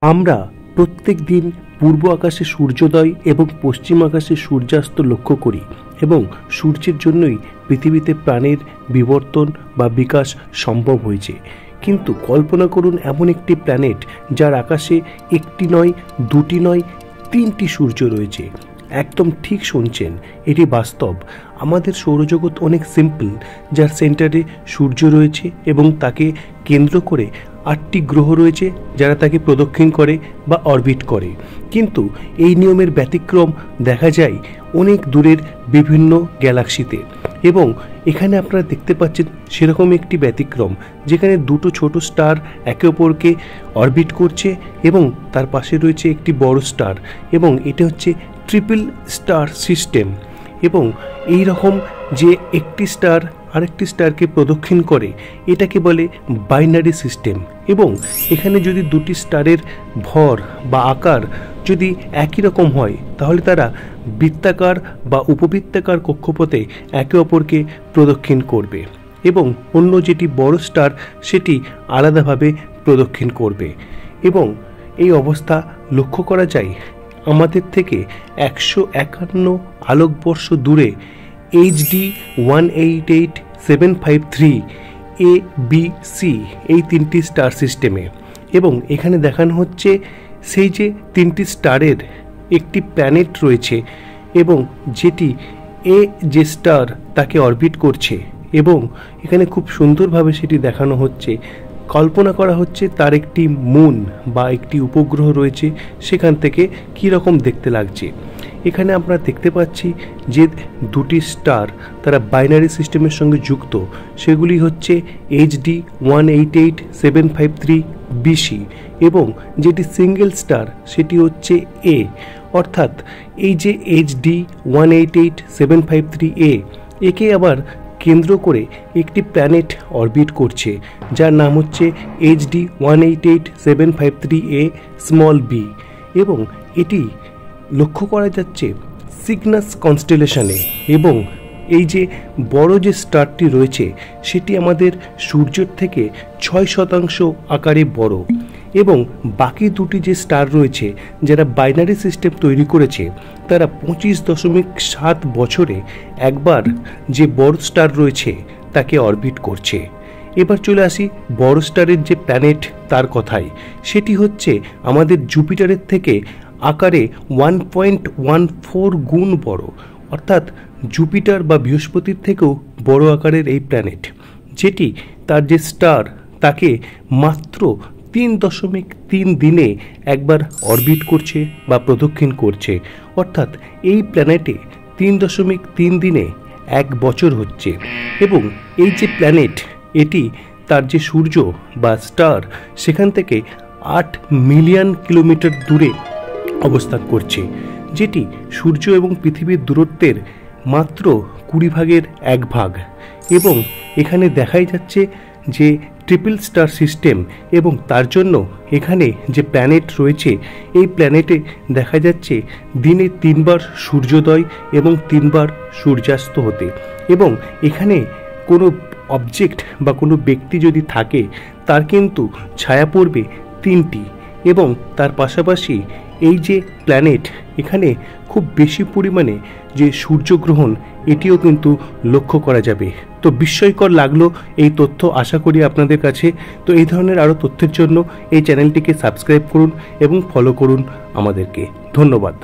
আমরা প্রত্যেক দিন পূর্ব আকাশে সূর্যোদয় এবং পশ্চিম আকাশে সূর্যাস্ত লক্ষ্য করি এবং সূর্যের জন্যই পৃথিবীতে প্রাণের বিবর্তন বা বিকাশ সম্ভব হয়েছে। কিন্তু কল্পনা করুন এমন একটি প্ল্যানেট যার আকাশে একটি নয়, দুটি নয়, তিনটি সূর্য রয়েছে। একদম ঠিক শুনছেন, এটি বাস্তব। আমাদের সৌরজগৎ অনেক সিম্পল, যার সেন্টারে সূর্য রয়েছে এবং তাকে কেন্দ্র করে 8টি গ্রহ রয়েছে যারা তাকে প্রদক্ষিণ করে বা অরবিট করে। কিন্তু এই নিয়মের ব্যতিক্রম দেখা যায় অনেক দূরের বিভিন্ন গ্যালাক্সিতে, এবং এখানে আপনারা দেখতে পাচ্ছেন সেরকম একটি ব্যতিক্রম, যেখানে দুটো ছোট স্টার একে অপরকে অরবিট করছে এবং তার পাশে রয়েছে একটি বড় স্টার, এবং এটা হচ্ছে ট্রিপল স্টার সিস্টেম। এবং এই রকম যে একটি স্টার আরেকটি স্টারকে প্রদক্ষিণ করে এটাকে বলে বাইনারি সিস্টেম। এবং এখানে যদি দুটি স্টারের ভর বা আকার যদি একই রকম হয় তাহলে তারা বৃত্তাকার বা উপবৃত্তাকার কক্ষপথে একে অপরকে প্রদক্ষিণ করবে, এবং অন্য যেটি বড় স্টার সেটি আলাদাভাবে প্রদক্ষিণ করবে। এবং এই অবস্থা লক্ষ্য করা যায় আমাদের থেকে 151 আলোকবর্ষ দূরে HD 188753 ABC এই তিনটি স্টার সিস্টেমে। এবং এখানে দেখানো হচ্ছে সেই যে তিনটি স্টারের একটি প্ল্যানেট রয়েছে, এবং যেটি যে স্টার তাকে অরবিট করছে, এবং এখানে খুব সুন্দরভাবে সেটি দেখানো হচ্ছে। কল্পনা করা হচ্ছে তার একটি মুন বা একটি উপগ্রহ রয়েছে, সেখান থেকে কী রকম দেখতে লাগছে। এখানে আমরা দেখতে পাচ্ছি যে দুটি স্টার তারা বাইনারি সিস্টেমের সঙ্গে যুক্ত, সেগুলি হচ্ছে HD 188753 BC, এবং যেটি সিঙ্গেল স্টার সেটি হচ্ছে A। অর্থাৎ এই যে HD 188753A একে আবার কেন্দ্র করে একটি প্ল্যানেট অরবিট করছে, যার নাম হচ্ছে HD 188753A b, এবং এটি লক্ষ্য করা যাচ্ছে সিগনাস কনস্টেলেশনে। এবং এই যে বড় যে স্টারটি রয়েছে সেটি আমাদের সূর্যের থেকে 6% আকারে বড়, এবং বাকি দুটি যে স্টার রয়েছে যারা বাইনারি সিস্টেম তৈরি করেছে তারা 25.7 বছরে একবার যে বড় স্টার রয়েছে তাকে অরবিট করছে। এবার চলে আসি বড় স্টারের যে প্ল্যানেট তার কথায়। সেটি হচ্ছে আমাদের জুপিটারের থেকে আকারে 1.14 গুণ বড়, অর্থাৎ জুপিটার বা বৃহস্পতির থেকেও বড় আকারের এই প্ল্যানেট, যেটি তার যে স্টার তাকে মাত্র 3.3 দিনে একবার অরবিট করছে বা প্রদক্ষিণ করছে। অর্থাৎ এই প্ল্যানেটে 3.3 দিনে 1 বছর হচ্ছে। এবং এই যে প্ল্যানেট এটি তার যে সূর্য বা স্টার সেখান থেকে 8 মিলিয়ন কিলোমিটার দূরে অবস্থান করছে, যেটি সূর্য এবং পৃথিবীর দূরত্বের মাত্র 20 ভাগের 1 ভাগ। এবং এখানে দেখাই যাচ্ছে যে ট্রিপল স্টার সিস্টেম, এবং তার জন্য এখানে যে প্ল্যানেট রয়েছে এই প্ল্যানেটে দেখা যাচ্ছে দিনে 3 বার সূর্যোদয় এবং 3 বার সূর্যাস্ত হতে। এবং এখানে কোনো অবজেক্ট বা কোনো ব্যক্তি যদি থাকে তার কিন্তু ছায়া পড়বে 3টি, এবং তার পাশাপাশি এই যে প্ল্যানেট এখানে খুব বেশি পরিমাণে যে সূর্যগ্রহণ এটিও কিন্তু লক্ষ্য করা যাবে। তো বিস্ময়কর লাগলো এই তথ্য, আশা করি আপনাদের কাছে। তো এই ধরনের আরও তথ্যের জন্য এই চ্যানেলটিকে সাবস্ক্রাইব করুন এবং ফলো করুন আমাদেরকে। ধন্যবাদ।